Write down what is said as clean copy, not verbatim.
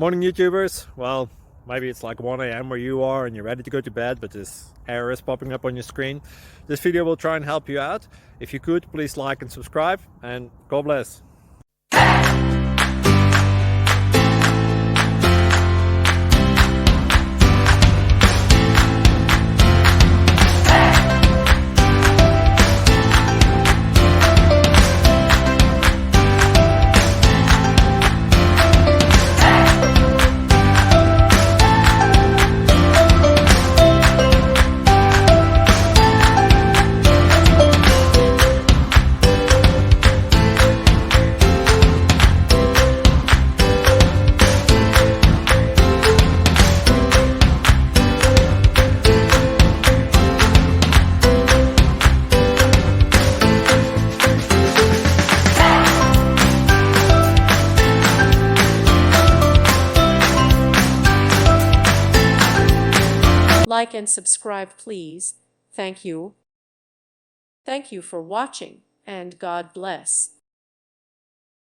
Morning YouTubers. Well, maybe it's like 1 a.m. where you are and you're ready to go to bed, but this error is popping up on your screen. This video will try and help you out. If you could, please like and subscribe, and God bless. Like and subscribe, please. Thank you. Thank you for watching, and God bless.